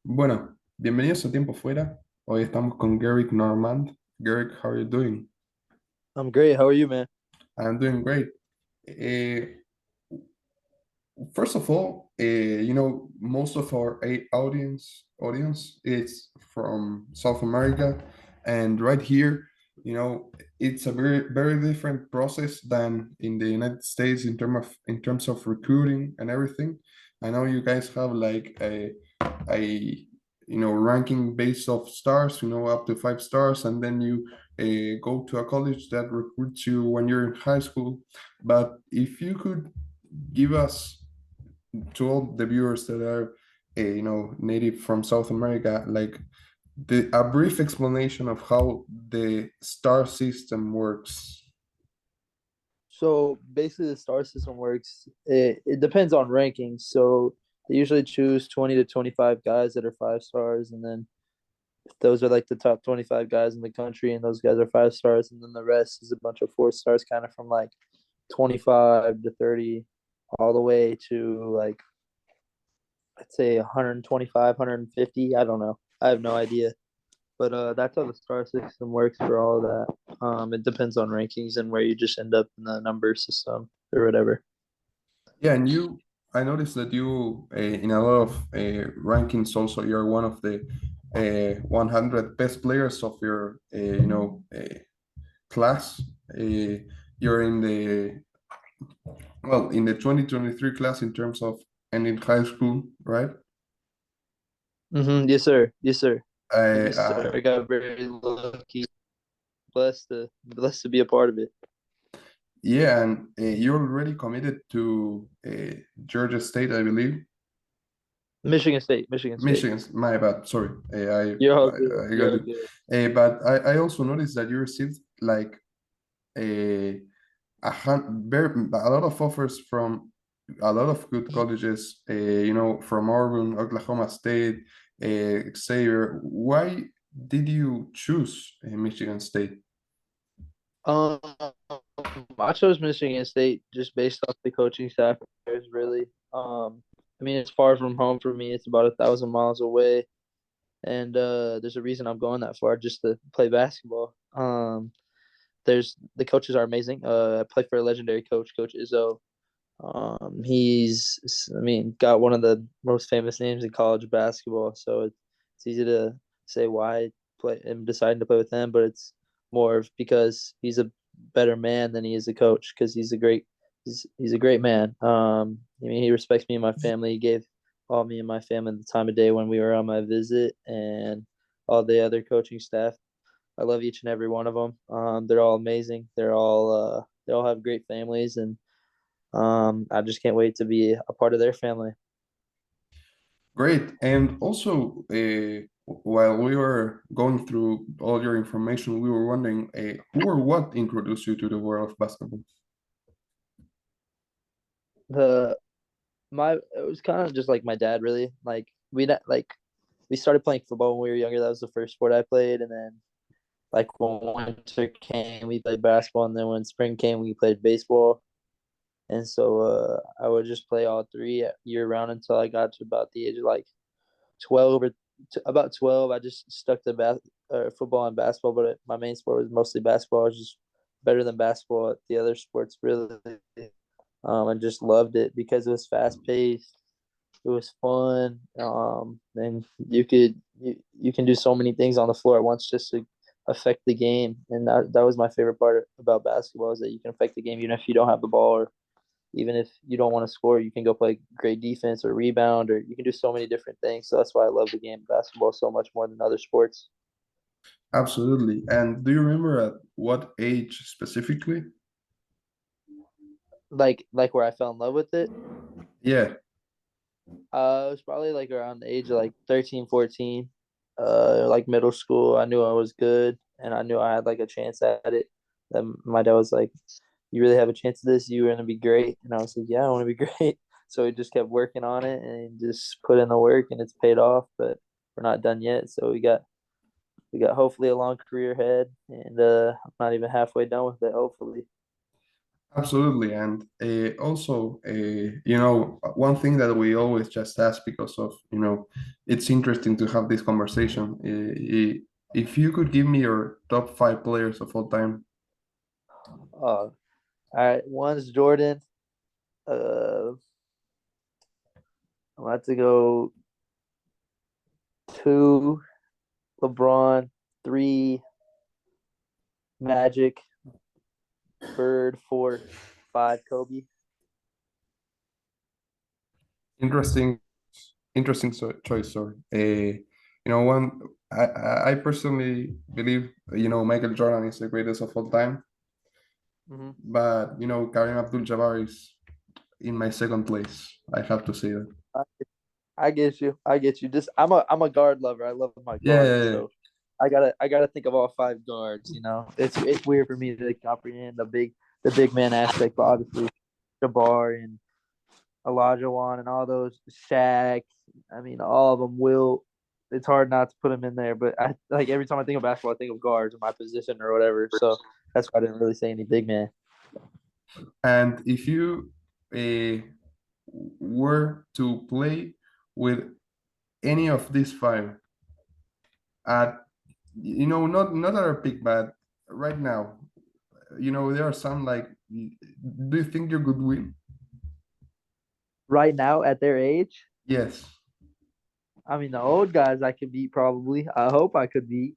Bueno, bienvenidos a Tiempo Fuera. Hoy estamos con Gehrig Normand. Gehrig, how are you doing? I'm great. How are you, man? I'm doing great. Uh, First of all, most of our audience is from South America, and right here, it's a very different process than in the United States in terms of recruiting and everything. I know you guys have like a ranking based of stars, up to 5 stars, and then you go to a college that recruits you when you're in high school. But if you could give us, to all the viewers that are native from South America, like a brief explanation of how the star system works. So basically, the star system works. It depends on rankings. So they usually choose 20 to 25 guys that are 5 stars, and then those are like the top 25 guys in the country, and those guys are 5 stars, and then the rest is a bunch of 4 stars, kind of from like 25 to 30, all the way to like I'd say 125, 150. I don't know. I have no idea. But that's how the star system works for all of that. It depends on rankings and where you just end up in the number system or whatever. Yeah, and I noticed that you, in a lot of rankings, also you're one of the 100 best players of your, class. You're in the 2023 class in terms of ending high school, right? Yes, sir. Yes, sir. I, Yes, sir. I got very lucky, blessed to be a part of it. Yeah, and you're already committed to Georgia State, I believe. Michigan State. Michigan State. Michigan, my bad. Sorry, You're all good. I You're got all it. good. But I also noticed that you received like a a lot of offers from a lot of good colleges. From Auburn, Oklahoma State, Xavier. Why did you choose Michigan State? Um, I chose Michigan State just based off the coaching staff. There's really, I mean, it's far from home for me. It's about 1,000 miles away, and there's a reason I'm going that far just to play basketball. There's the coaches are amazing. I play for a legendary coach, Coach Izzo. He's, I mean, got one of the most famous names in college basketball, so it's easy to say why I play am deciding to play with him, but it's more of because he's a better man than he is a coach because he's a great man. I mean, he respects me and my family. He gave all me and my family the time of day when we were on my visit, and all the other coaching staff. I love each and every one of them. They're all amazing. They all have great families, and I just can't wait to be a part of their family. Great. And also, while we were going through all your information, we were wondering who or what introduced you to the world of basketball? The my It was kind of just like my dad, really. We started playing football when we were younger. That was the first sport I played, and then like when winter came, we played basketball, and then when spring came, we played baseball. And so I would just play all three year round until I got to about the age of like 12 or about 12. I just stuck to football and basketball, but my main sport was mostly basketball. I was just better than basketball at the other sports, really. I just loved it because it was fast paced. It was fun. And you can do so many things on the floor at once just to affect the game. And that was my favorite part about basketball is that you can affect the game even if you don't have the ball or even if you don't want to score, you can go play great defense or rebound, or you can do so many different things. So that's why I love the game of basketball so much more than other sports. Absolutely. And do you remember at what age specifically? Like where I fell in love with it. Yeah, It was probably like around the age of like 13, 14, like middle school. I knew I was good and I knew I had like a chance at it. Then my dad was like, "You really have a chance at this? You're gonna be great." And I was like, "Yeah, I want to be great." So we just kept working on it and just put in the work and it's paid off, but we're not done yet. So we got hopefully a long career ahead and I'm not even halfway done with it, hopefully. Absolutely, and also, you know, one thing that we always just ask because of, you know, it's interesting to have this conversation. If you could give me your top five players of all time, All right, one's Jordan. Uh, I'm about to go two LeBron, three Magic, Bird, four, five Kobe. interesting, interesting choice. Sorry, you know, I personally believe, you know, Michael Jordan is the greatest of all time, Mm-hmm. but you know, Kareem Abdul-Jabbar is in my second place. I have to say that. I, I get you. I get you. Just I'm a guard lover. I love my Yeah, guards. yeah, yeah. So I gotta think of all five guards. You know, it's weird for me to comprehend the big man aspect, but obviously Jabbar and Olajuwon and all those Shaq. I mean, all of them will. It's hard not to put them in there, but I like every time I think of basketball, I think of guards in my position or whatever. So that's why I didn't really say any big man. And if you uh, were to play with any of these five at, you know, not at our peak, but right now, you know, there are some like, do you think you could win? Right now, at their age, Yes. I mean, the old guys I could beat probably. I hope I could beat.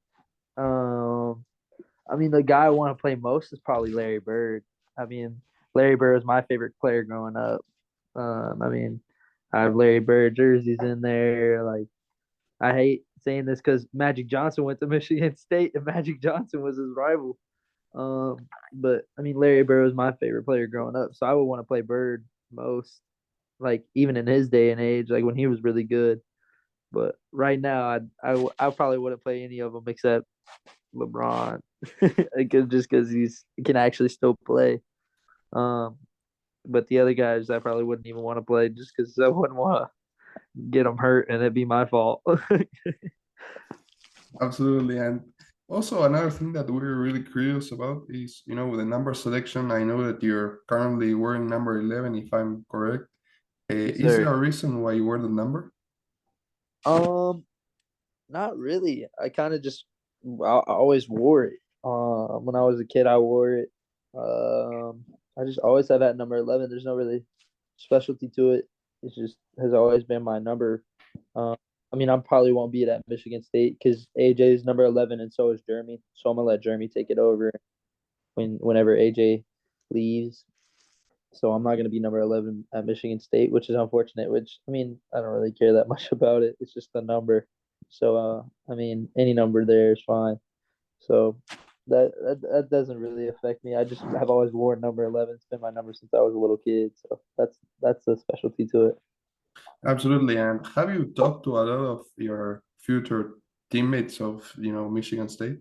Um, I mean, the guy I want to play most is probably Larry Bird. I mean, Larry Bird was my favorite player growing up. I mean, I have Larry Bird jerseys in there. Like, I hate saying this because Magic Johnson went to Michigan State and Magic Johnson was his rival. But I mean, Larry Bird was my favorite player growing up, so I would want to play Bird most. Like even in his day and age, like when he was really good. But right now, I probably wouldn't play any of them except LeBron, just because he can actually still play. Um, but the other guys, I probably wouldn't even want to play just because I wouldn't want to get them hurt and it'd be my fault. Absolutely. And also another thing that we're really curious about is, you know, the number selection. I know that you're currently wearing number 11, if I'm correct. Yes, Is sir. there a reason why you wear the number? Um, Not really. I kind of just I always wore it. When I was a kid, I wore it. I just always have that number 11. There's no really specialty to it. It's just has always been my number. Um, I mean, I probably won't be at Michigan State because AJ is number 11 and so is Jeremy. So I'm gonna let Jeremy take it over whenever AJ leaves. So I'm not gonna be number 11 at Michigan State, which is unfortunate. Which I mean, I don't really care that much about it. It's just the number. So I mean, any number there is fine. So that doesn't really affect me. I just have always worn number 11. It's been my number since I was a little kid. So that's a specialty to it. Absolutely. And have you talked to a lot of your future teammates of, you know, Michigan State?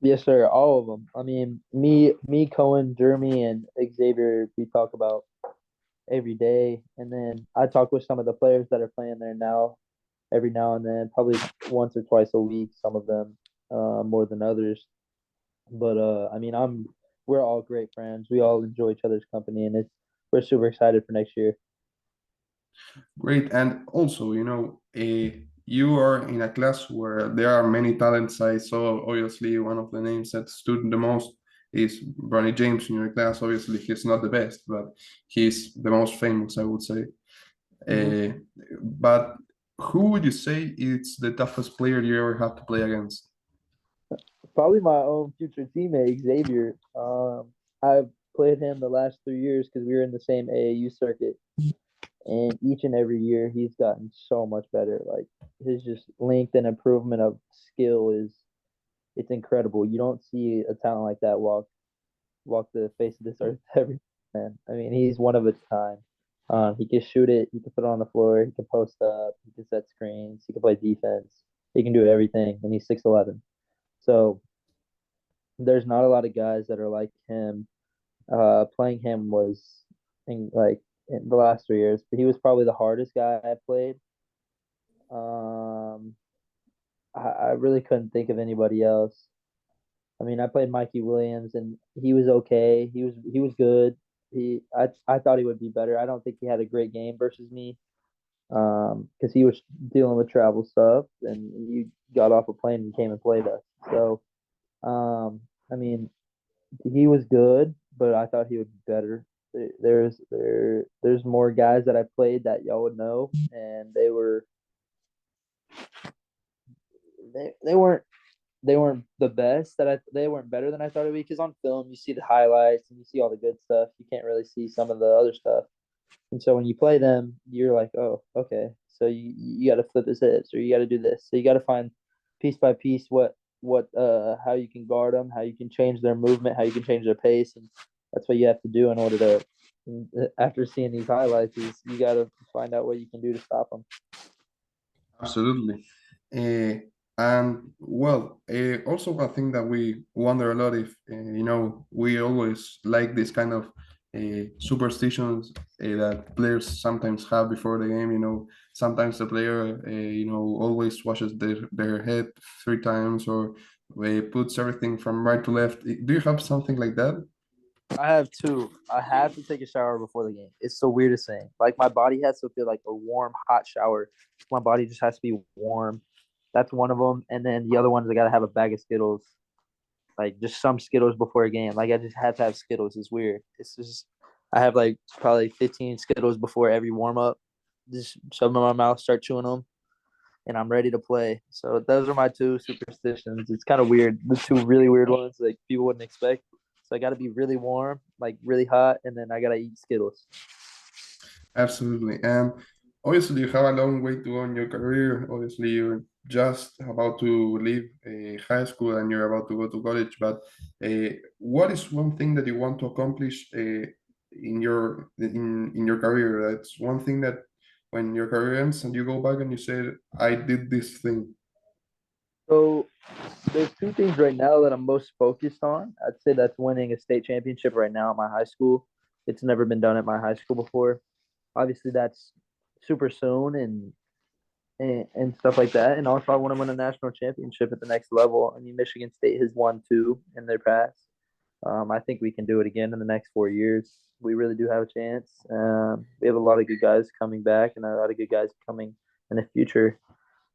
Yes, sir. All of them. I mean, me, Cohen, Jeremy, and Xavier. We talk about every day, and then I talk with some of the players that are playing there now every now and then, probably once or twice a week. Some of them more than others. But I mean, we're all great friends. We all enjoy each other's company, and we're super excited for next year. Great. And also, you know, you are in a class where there are many talents. I saw obviously one of the names that stood the most is Bronny James in your class. Obviously, he's not the best, but he's the most famous, I would say. Mm-hmm. Uh, but who would you say is the toughest player you ever have to play against? Probably my own future teammate Xavier. I've played him the last 3 years because we were in the same AAU circuit, and each and every year he's gotten so much better. Like his just length and improvement of skill is it's incredible. You don't see a talent like that walk the face of this earth every man. I mean, he's one of a kind. He can shoot it. He can put it on the floor. He can post up. He can set screens. He can play defense. He can do everything, and he's 6'11". So there's not a lot of guys that are like him. Playing him was in the last 3 years, but he was probably the hardest guy I played. Um, I really couldn't think of anybody else. I mean, I played Mikey Williams, and he was okay. He was good. I thought he would be better. I don't think he had a great game versus me. Because he was dealing with travel stuff, and he got off a plane and came and played us. So, I mean, he was good, but I thought he would be better. There's more guys that I played that y'all would know, and they weren't the best they weren't better than I thought it would be. Because on film you see the highlights and you see all the good stuff. You can't really see some of the other stuff. And so when you play them, you're like, oh, okay. So you got to flip his hips, or you got to do this. So you got to find piece by piece how you can guard them, how you can change their movement, how you can change their pace, and that's what you have to do in order to. After seeing these highlights, is you got to find out what you can do to stop them. Absolutely. Uh, and well, also one thing that we wonder a lot if, we always like this kind of superstitions that players sometimes have before the game. Sometimes the player, always washes their head 3 times or puts everything from right to left. Do you have something like that? I have two. I have to take a shower before the game. It's the weirdest thing. Like my body has to feel like a warm, hot shower. My body just has to be warm. That's one of them. And then the other one is I gotta have a bag of Skittles, like just some Skittles before a game. Like I just have to have Skittles. It's weird. It's just I have like probably 15 Skittles before every warm up. Just shove them in my mouth, start chewing them, and I'm ready to play. So those are my two superstitions. It's kind of weird. The two really weird ones like people wouldn't expect. So I got to be really warm, like really hot, and then I got to eat Skittles. Absolutely. And obviously, you have a long way to go in your career. Obviously, you're just about to leave high school and you're about to go to college. But what is one thing that you want to accomplish in your career? That's one thing that when your career ends and you go back and you say, "I did this thing." So there's two things right now that I'm most focused on. I'd say that's winning a state championship right now at my high school. It's never been done at my high school before. Obviously, that's super soon, and stuff like that. And also, I want to win a national championship at the next level. I mean, Michigan State has won two in their past. I think we can do it again in the next 4 years. We really do have a chance. We have a lot of good guys coming back and a lot of good guys coming in the future.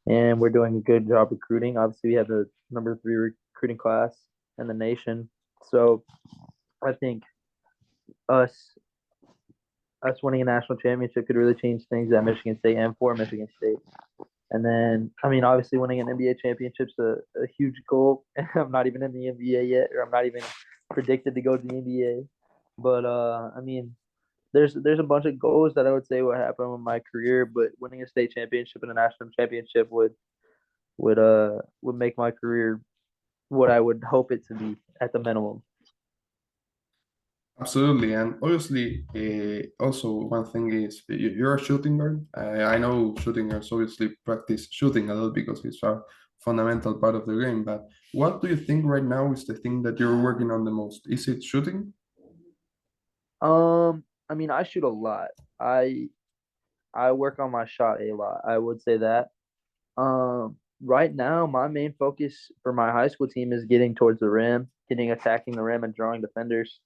And we're doing a good job recruiting. Obviously, we have the number 3 recruiting class in the nation. So I think us us winning a national championship could really change things at Michigan State and for Michigan State. And then, I mean, obviously, winning an NBA championship's a huge goal. I'm not even in the NBA yet, or I'm not even predicted to go to the NBA. But I mean, there's a bunch of goals that I would say would happen with my career. But winning a state championship and a national championship would make my career what I would hope it to be at the minimum. Absolutely, and obviously, also one thing is you're a shooting guard. I know shooting guards obviously practice shooting a lot because it's a fundamental part of the game. But what do you think right now is the thing that you're working on the most? Is it shooting? I mean, I shoot a lot. I I work on my shot a lot. I would say that. Right now, my main focus for my high school team is getting towards the rim, getting attacking the rim and drawing defenders.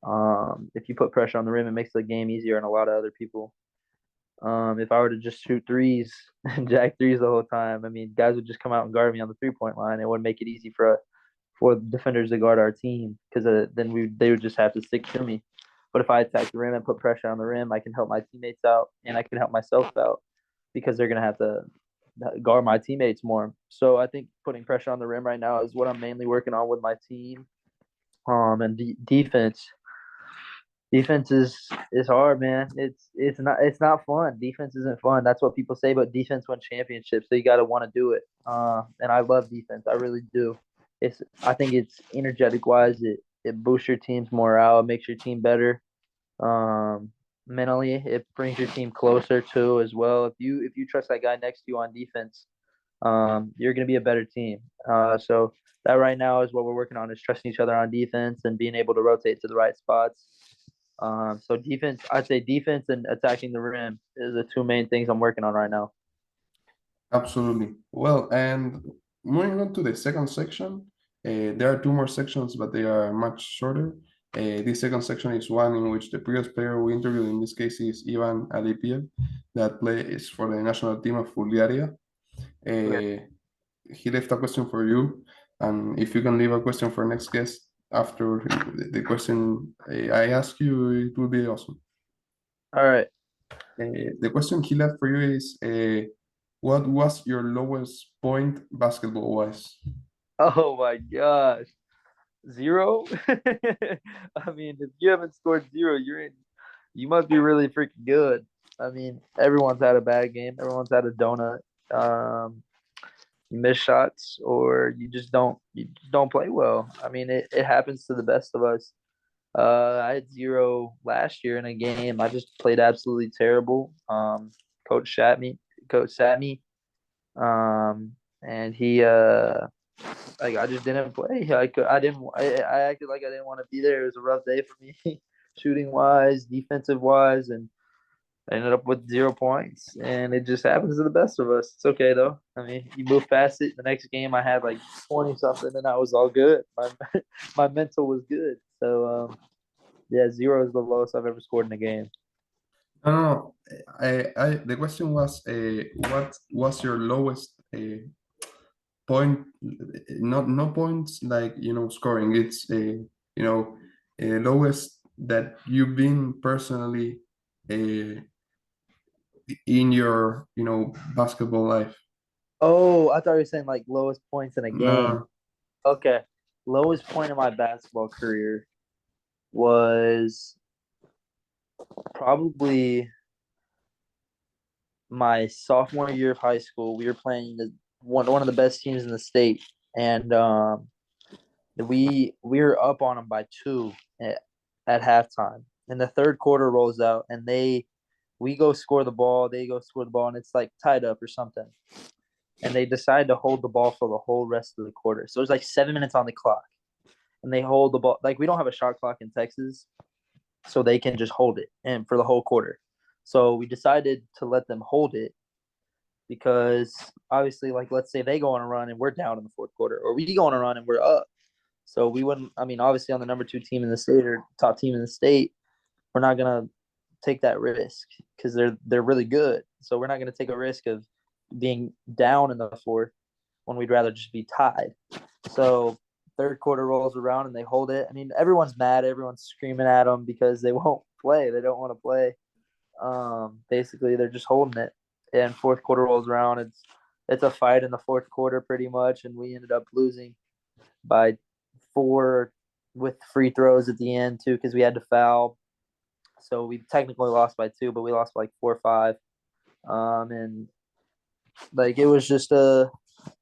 If you put pressure on the rim, it makes the game easier on a lot of other people. If I were to just shoot threes and jack threes the whole time, I mean, guys would just come out and guard me on the 3 point line. It wouldn't make it easy for the defenders to guard our team because then they would just have to stick to me. But if I attack the rim and put pressure on the rim, I can help my teammates out and I can help myself out because they're gonna have to guard my teammates more. So I think putting pressure on the rim right now is what I'm mainly working on with my team. And defense. Defense is hard, man. It's not fun. Defense isn't fun. That's what people say, but defense wins championships. So you got to want to do it. And I love defense. I really do. I think it's energetic wise. It boosts your team's morale. It makes your team better. Mentally, it brings your team closer too as well. If you trust that guy next to you on defense, you're gonna be a better team. So that right now is what we're working on is trusting each other on defense and being able to rotate to the right spots. So defense, I'd say defense and attacking the rim is the two main things I'm working on right now. Absolutely. Well, and moving on to the second section, there are two more sections, but they are much shorter. This second section is one in which the previous player we interviewed, in this case, is Ivan Alipiev, that plays for the national team of Bulgaria. Okay. He left a question for you, and if you can leave a question for next guest after the question I ask you, it will be awesome. All right. The question he left for you is, what was your lowest point basketball-wise? Oh my gosh. 0? I mean, if you haven't scored 0, you must be really freaking good. I mean, everyone's had a bad game. Everyone's had a donut. Um, you miss shots or you just don't play well. I mean, it happens to the best of us. I had 0 last year in a game. I just played absolutely terrible. Coach sat me, and he like I just didn't play. I acted like I didn't want to be there. It was a rough day for me, shooting wise, defensive wise, and I ended up with 0 points. And it just happens to the best of us. It's okay though. I mean, you move past it. The next game, I had like 20 something, and I was all good. My mental was good. So yeah, 0 is the lowest I've ever scored in a game. No, no, no. The question was, what was your lowest point? Not no points like scoring. It's lowest that you've been personally uh, in your basketball life. Oh, I thought you were saying like lowest points in a game. No, Okay. Lowest point in my basketball career was probably my sophomore year of high school. We were playing one of the best teams in the state, and we were up on them by 2 at halftime. And the third quarter rolls out, and we go score the ball. They go score the ball, and it's like tied up or something. And they decide to hold the ball for the whole rest of the quarter. So there's like 7 minutes on the clock, and they hold the ball. Like we don't have a shot clock in Texas, so they can just hold it and for the whole quarter. So we decided to let them hold it because obviously, like let's say they go on a run and we're down in the fourth quarter, or we go on a run and we're up. So we wouldn't. I mean, obviously, on the number 2 team in the state or top team in the state, we're not gonna take that risk because they're really good. So we're not gonna take a risk of being down in the fourth when we'd rather just be tied. So third quarter rolls around and they hold it. I mean, everyone's mad. Everyone's screaming at them because they won't play. They don't want to play. Basically, they're just holding it. And fourth quarter rolls around. It's a fight in the fourth quarter pretty much, and we ended up losing by 4 with free throws at the end too because we had to foul. So we technically lost by 2, but we lost by like 4 or 5. And like it was a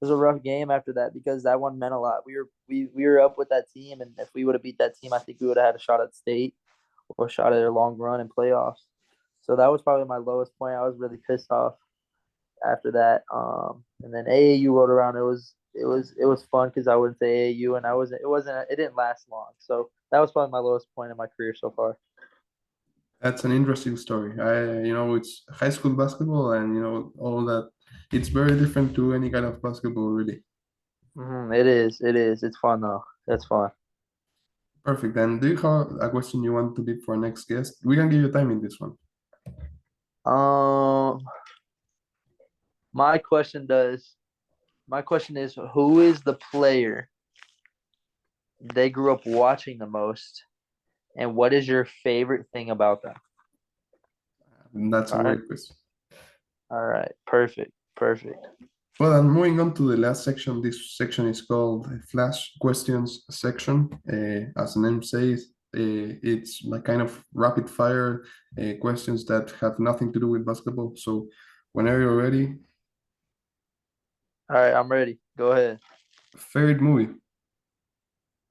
rough game after that because that one meant a lot. We were up with that team, and if we would have beat that team, I think we would have had a shot at state or a shot at a long run in playoffs. So that was probably my lowest point. I was really pissed off after that. And then AAU rolled around. It was fun because I wouldn't say AAU, and it didn't last long. So that was probably my lowest point in my career so far. that's an interesting story. It's high school basketball, and all that. It's very different to any kind of basketball, really. It is. It is. It's fun though. That's fun. Perfect. And do you have a question you want to leave for our next guest? We can give you time in this one. Um, my question does. My question is, who is the player they grew up watching the most, and what is your favorite thing about them? And that's a All right. great question. All right. Perfect. Perfect. Well, and moving on to the last section, this section is called Flash Questions section. As the name says, it's like kind of rapid fire questions that have nothing to do with basketball. So whenever you're ready, All right. I'm ready. Go ahead. favorite movie,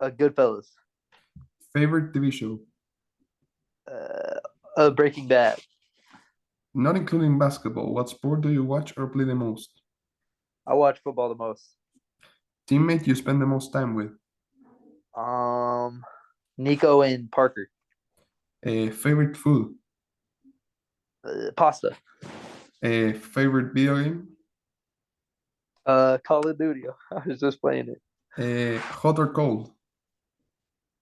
Goodfellas. favorite TV show, Breaking Bad. not including basketball, what sport do you watch or play the most? I watch football the most. Teammate you spend the most time with? Um, Nico and Parker. Favorite food, Pasta. favorite video game, Call of Duty. I was just playing it. hot or cold?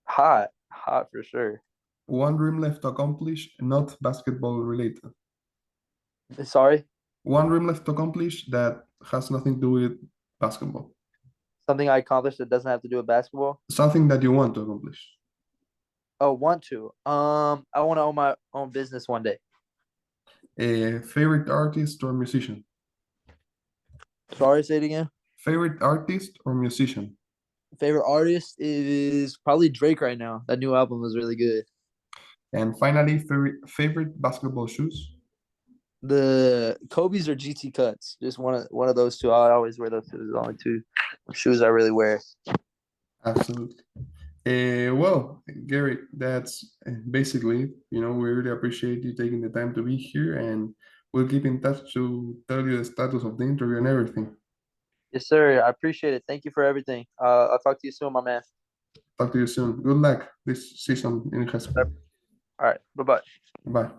Hot. hot for sure. One dream left to accomplish, not basketball related. Sorry, One dream left to accomplish that has nothing to do with basketball. something I accomplished that doesn't have to do with basketball. Something that you want to accomplish. Oh, want to. I want to own my own business one day. A favorite artist or musician? Sorry, say it again. Favorite artist or musician? Favorite artist is probably Drake right now. That new album was really good. And finally, favorite basketball shoes? The Kobe's or GT cuts. Just one of those two. I always wear those two. There's only two shoes I really wear. Absolutely. Well, Gary, that's basically it. You know, we really appreciate you taking the time to be here, and we'll keep in touch to tell you the status of the interview and everything. Yes, sir. I appreciate it. Thank you for everything. I'll talk to you soon, my man. Talk to you soon. Good luck this season in high school. All right. Bye bye. Bye.